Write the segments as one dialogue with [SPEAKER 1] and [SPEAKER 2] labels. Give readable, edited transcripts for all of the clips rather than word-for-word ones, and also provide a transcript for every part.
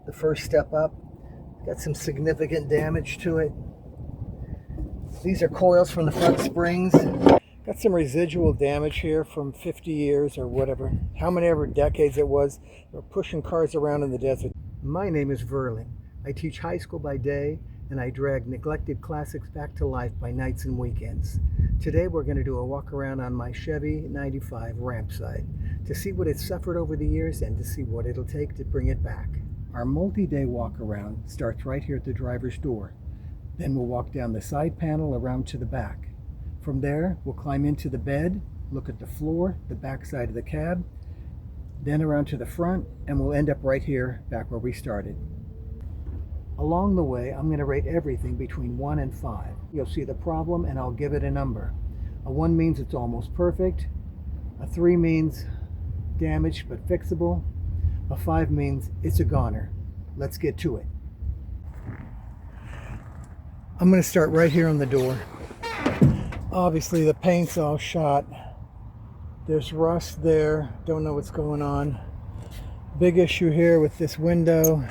[SPEAKER 1] the first step up. Got some significant damage to it. These are coils from the front springs. Got some residual damage here from 50 years or whatever, how many ever decades it was. We're pushing cars around in the desert. My name is Verlin. I teach high school by day, and I drag neglected classics back to life by nights and weekends. Today we're going to do a walk around on my Chevy 95 Rampside to see what it's suffered over the years and to see what it'll take to bring it back. Our multi-day walk around starts right here at the driver's door. Then we'll walk down the side panel around to the back. From there, we'll climb into the bed, look at the floor, the back side of the cab, then around to the front, and we'll end up right here, back where we started. Along the way, I'm going to rate everything between 1 and 5. You'll see the problem, and I'll give it a number. A 1 means it's almost perfect. A 3 means damaged but fixable. A 5 means it's a goner. Let's get to it. I'm going to start right here on the door. Obviously the paint's all shot. There's rust there. Don't know what's going on. Big issue here with this window.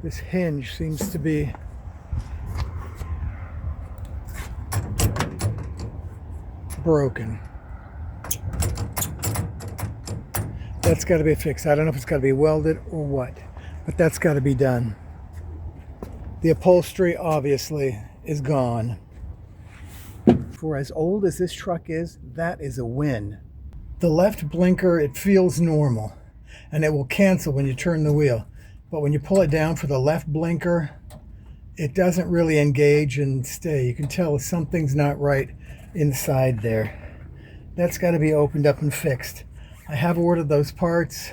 [SPEAKER 1] This hinge seems to be broken. That's got to be fixed. I don't know if it's got to be welded or what, but that's got to be done. The upholstery obviously is gone. For as old as this truck is, that is a win. The left blinker, it feels normal, and it will cancel when you turn the wheel. But when you pull it down for the left blinker, it doesn't really engage and stay. You can tell something's not right inside there. That's got to be opened up and fixed. I have ordered those parts.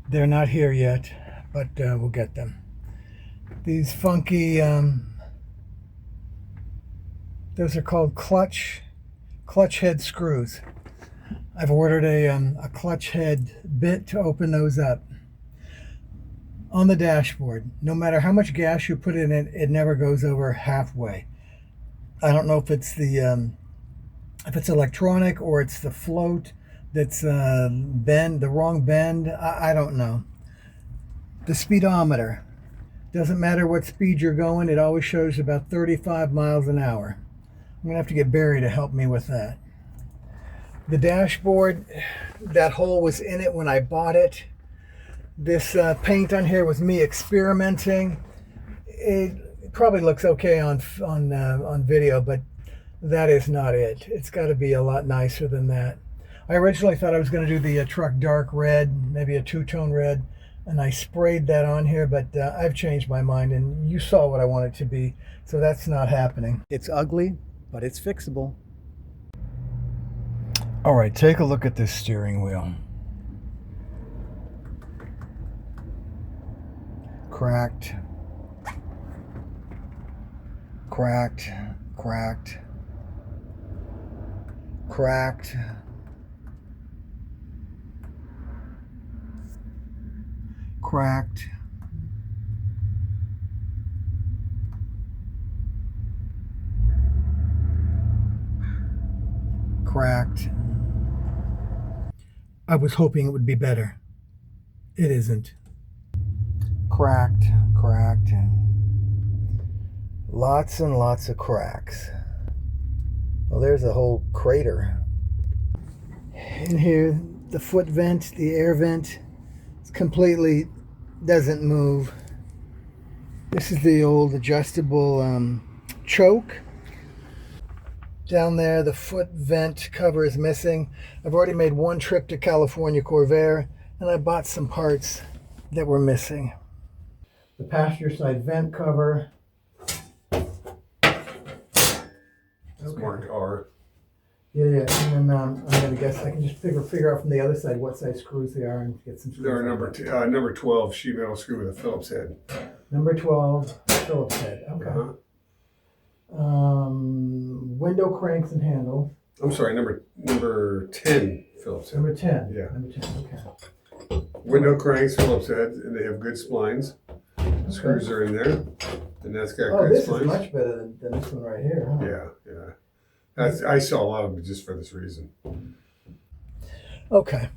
[SPEAKER 1] They're not here yet, but we'll get them. These funky, those are called clutch head screws. I've ordered a clutch head bit to open those up. On the dashboard, no matter how much gas you put in it, it never goes over halfway. I don't know if it's the if it's electronic or it's the float that's the wrong bend. I don't know. The speedometer, doesn't matter what speed you're going, it always shows about 35 miles an hour. I'm gonna have to get Barry to help me with that. The dashboard, that hole was in it when I bought it. This paint on here was me experimenting. It probably looks okay on video, but that is not it. It's got to be a lot nicer than that. I originally thought I was going to do the truck dark red, maybe a two-tone red, and I sprayed that on here, but I've changed my mind, and you saw what I want it to be, so that's not happening. It's ugly, but it's fixable. All right, take a look at this steering wheel. Cracked, cracked, cracked, cracked, cracked, cracked. I was hoping it would be better. It isn't. Cracked, cracked, lots and lots of cracks. Well, there's a whole crater. In here, the foot vent, the air vent, it's completely doesn't move. This is the old adjustable choke. Down there, the foot vent cover is missing. I've already made one trip to California Corvair, and I bought some parts that were missing. The passenger side vent cover.
[SPEAKER 2] It's marked R.
[SPEAKER 1] Yeah, and then I'm gonna guess I can just figure out from the other side what size screws they are and get some screws.
[SPEAKER 2] They're number 12 sheet metal screw with a Phillips head.
[SPEAKER 1] Number 12 Phillips head. Okay. Window cranks and handles.
[SPEAKER 2] I'm sorry, number 10 Phillips head.
[SPEAKER 1] Number 10.
[SPEAKER 2] Yeah.
[SPEAKER 1] Number 10. Okay.
[SPEAKER 2] Window cranks, Phillips head, and they have good splines. The screws are in there, and that's got good
[SPEAKER 1] this
[SPEAKER 2] splines.
[SPEAKER 1] is much better than this one right here, huh?
[SPEAKER 2] Yeah. I saw a lot of them just for this reason.
[SPEAKER 1] Okay.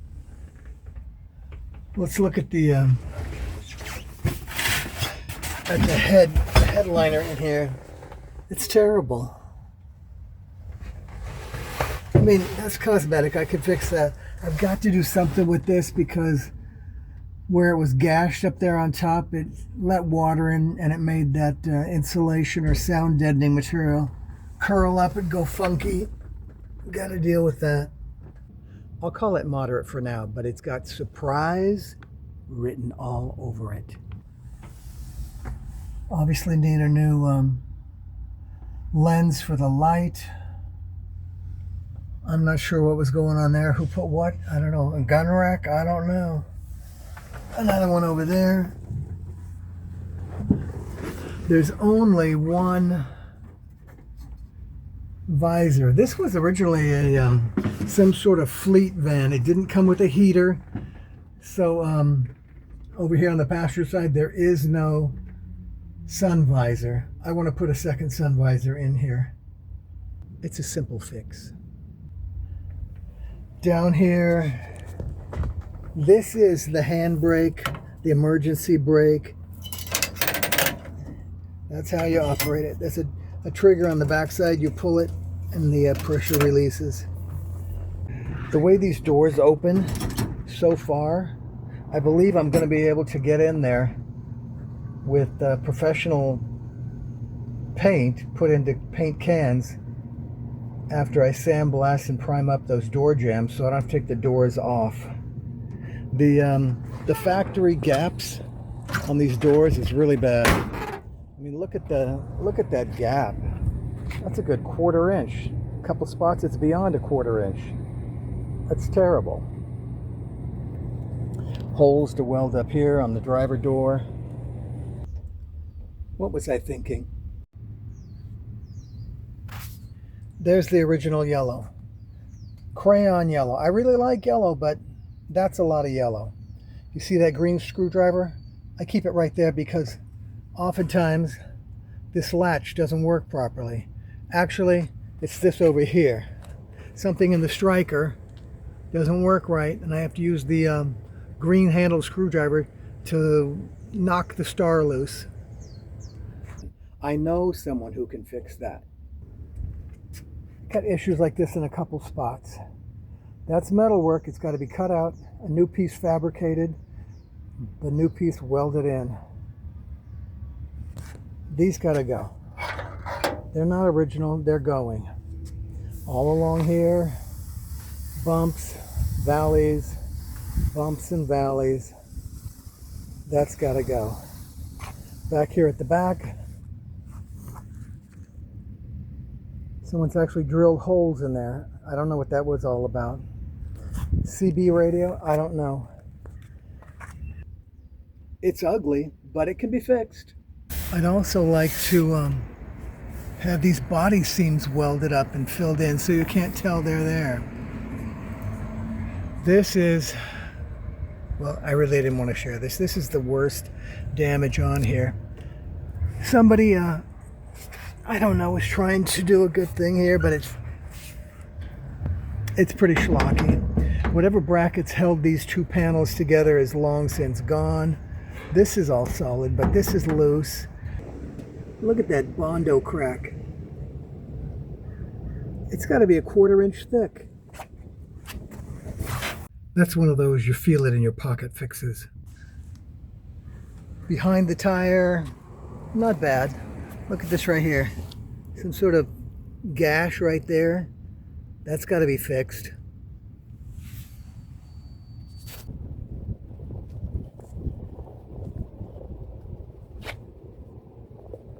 [SPEAKER 1] Let's look at the at the headliner in here. It's terrible. I mean, that's cosmetic. I could fix that. I've got to do something with this because where it was gashed up there on top, it let water in and it made that insulation or sound deadening material curl up and go funky. Got to deal with that. I'll call it moderate for now, but it's got surprise written all over it. Obviously need a new lens for the light. I'm not sure what was going on there. Who put what? I don't know. A gun rack? I don't know. Another one over there. There's only one visor. This was originally a some sort of fleet van. It didn't come with a heater. So over here on the passenger side, there is no sun visor. I want to put a second sun visor in here. It's a simple fix. Down here, this is the handbrake, the emergency brake. That's how you operate it. There's a trigger on the backside. You pull it and the pressure releases. The way these doors open so far, I believe I'm going to be able to get in there with professional paint put into paint cans after I sandblast and prime up those door jambs so I don't have to take the doors off. The factory gaps on these doors is really bad. I mean, look at that gap. That's a good 1/4 inch. A couple spots it's beyond a 1/4 inch. That's terrible. Holes to weld up here on the driver door. What was I thinking? There's the original yellow. Crayon yellow. I really like yellow, but that's a lot of yellow. You see that green screwdriver? I keep it right there because oftentimes this latch doesn't work properly. Actually, it's this over here. Something in the striker doesn't work right, and I have to use the green handled screwdriver to knock the star loose. I know someone who can fix that. Got issues like this in a couple spots. That's metal work. It's got to be cut out, a new piece fabricated, the new piece welded in. These got to go. They're not original, they're going. All along here, bumps, valleys, bumps and valleys. That's got to go. Back here at the back, someone's actually drilled holes in there. I don't know what that was all about. CB radio, I don't know. It's ugly, but it can be fixed. I'd also like to have these body seams welded up and filled in so you can't tell they're there. This is, well, I really didn't want to share this. This is the worst damage on here. Somebody, I don't know, was trying to do a good thing here, but it's pretty schlocky. Whatever brackets held these two panels together is long since gone. This is all solid, but this is loose. Look at that Bondo crack. It's got to be a 1/4 inch thick. That's one of those you feel it in your pocket fixes. Behind the tire, not bad. Look at this right here. Some sort of gash right there. That's got to be fixed.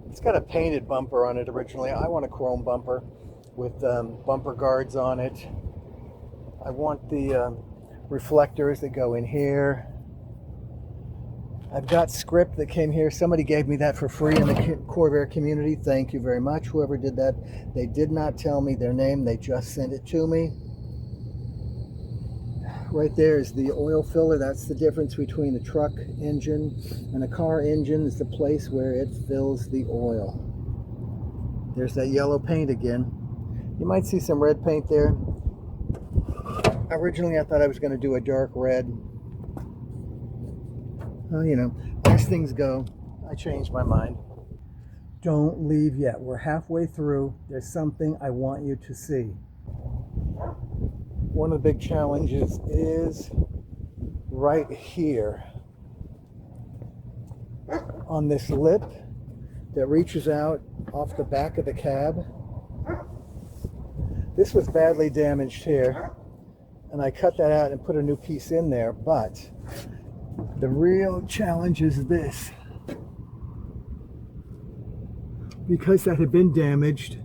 [SPEAKER 1] It's got a painted bumper on it originally. I want a chrome bumper with bumper guards on it. I want the reflectors that go in here. I've got script that came here. Somebody gave me that for free in the Corvair community. Thank you very much, whoever did that. They did not tell me their name. They just sent it to me. Right there is the oil filler. That's the difference between a truck engine and a car engine, is the place where it fills the oil. There's that yellow paint again. You might see some red paint there. Originally, I thought I was going to do a dark red. Well, you know, as things go, I changed my mind. Don't leave yet. We're halfway through. There's something I want you to see. One of the big challenges is right here on this lip that reaches out off the back of the cab. This was badly damaged here, and I cut that out and put a new piece in there, but the real challenge is this. Because that had been damaged,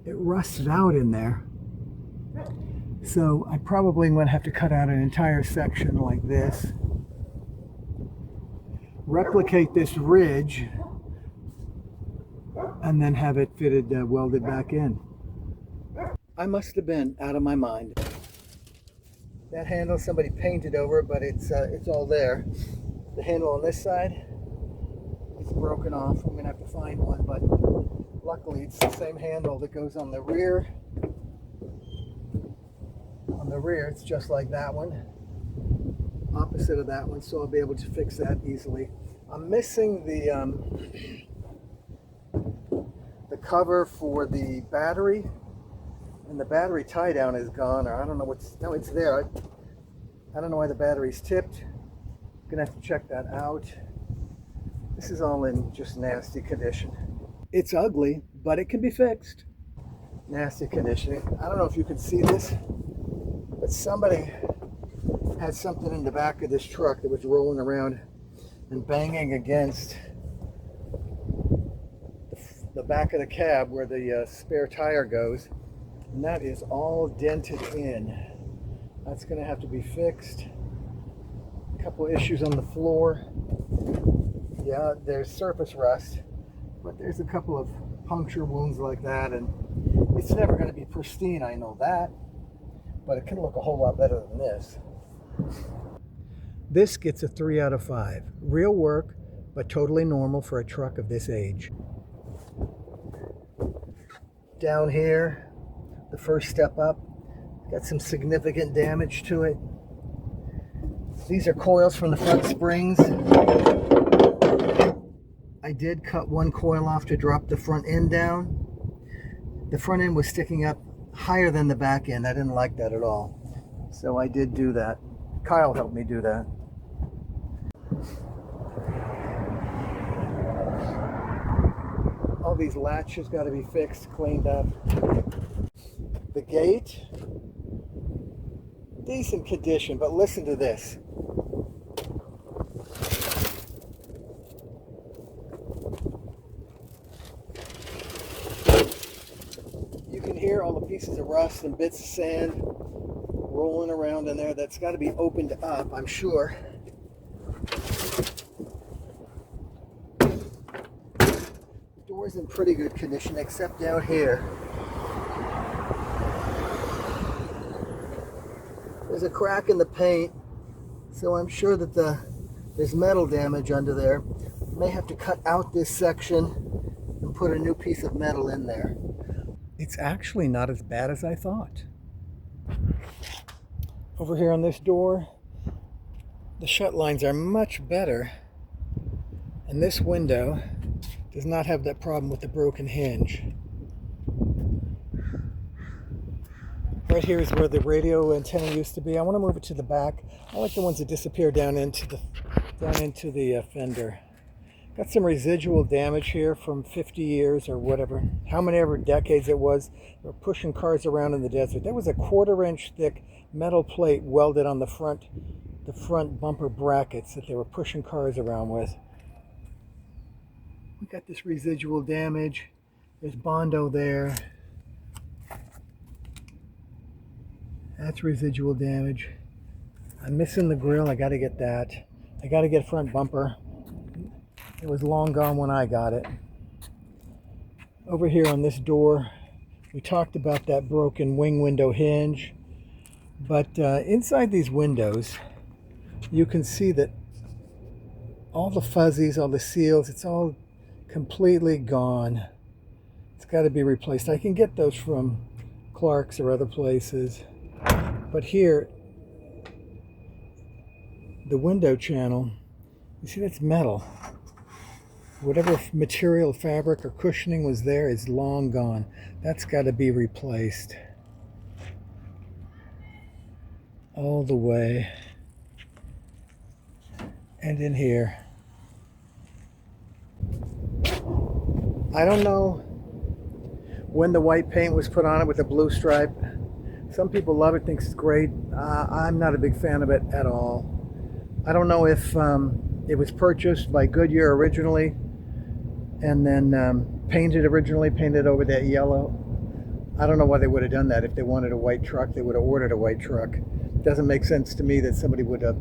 [SPEAKER 1] it rusted out in there. So I probably would have to cut out an entire section like this, replicate this ridge, and then have it fitted, welded back in. I must have been out of my mind. That handle, somebody painted over it, but it's all there. The handle on this side, it's broken off. I'm gonna have to find one, but luckily it's the same handle that goes on the rear. On the rear, it's just like that one, opposite of that one, so I'll be able to fix that easily. I'm missing the cover for the battery, and the battery tie down is gone, or I don't know what's, no, it's there. I don't know why the battery's tipped. I'm gonna have to check that out. This is all in just nasty condition. It's ugly, but it can be fixed. Nasty condition. I don't know if you can see this, but somebody had something in the back of this truck that was rolling around and banging against the back of the cab where the spare tire goes, and that is all dented in. That's going to have to be fixed. A couple issues on the floor. Yeah, there's surface rust, but there's a couple of puncture wounds like that, and it's never going to be pristine, I know that, but it can look a whole lot better than this. This gets a 3 out of 5. Real work, but totally normal for a truck of this age. Down here, the first step up, got some significant damage to it. These are coils from the front springs. I did cut one coil off to drop the front end down. The front end was sticking up higher than the back end. I didn't like that at all. So I did do that. Kyle helped me do that. All these latches got to be fixed, cleaned up. The gate, decent condition, but listen to this. You can hear all the pieces of rust and bits of sand rolling around in there. That's got to be opened up, I'm sure. The door's in pretty good condition, except down here. There's a crack in the paint, so I'm sure that there's metal damage under there. May have to cut out this section and put a new piece of metal in there. It's actually not as bad as I thought. Over here on this door, the shut lines are much better, and this window does not have that problem with the broken hinge. Right here is where the radio antenna used to be. I want to move it to the back. I like the ones that disappear down into the fender. Got some residual damage here from 50 years or whatever, how many ever decades it was. They were pushing cars around in the desert. There was a 1/4-inch thick metal plate welded on the front bumper brackets that they were pushing cars around with. We got this residual damage. There's Bondo there. That's residual damage. I'm missing the grill. I got to get that. I got to get front bumper. It was long gone when I got it. Over here on this door, we talked about that broken wing window hinge. But inside these windows, you can see that all the fuzzies, all the seals, it's all completely gone. It's got to be replaced. I can get those from Clark's or other places. But here, the window channel, you see that's metal. Whatever material, fabric, or cushioning was there is long gone. That's got to be replaced. All the way. And in here. I don't know when the white paint was put on it with the blue stripe. Some people love it, think it's great. I'm not a big fan of it at all. I don't know if it was purchased by Goodyear originally and then painted over that yellow. I don't know why they would have done that. If they wanted a white truck, they would have ordered a white truck. It doesn't make sense to me that somebody would have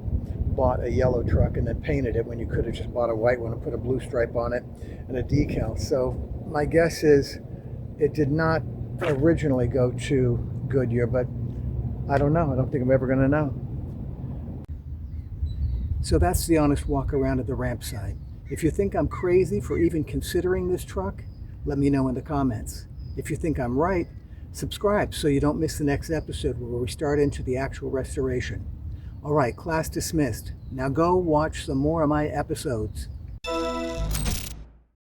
[SPEAKER 1] bought a yellow truck and then painted it when you could have just bought a white one and put a blue stripe on it and a decal. So my guess is it did not originally go to Goodyear, but I don't know. I don't think I'm ever going to know. So that's the honest walk around at the Rampside. If you think I'm crazy for even considering this truck, let me know in the comments. If you think I'm right, subscribe so you don't miss the next episode where we start into the actual restoration. All right, class dismissed. Now go watch some more of my episodes.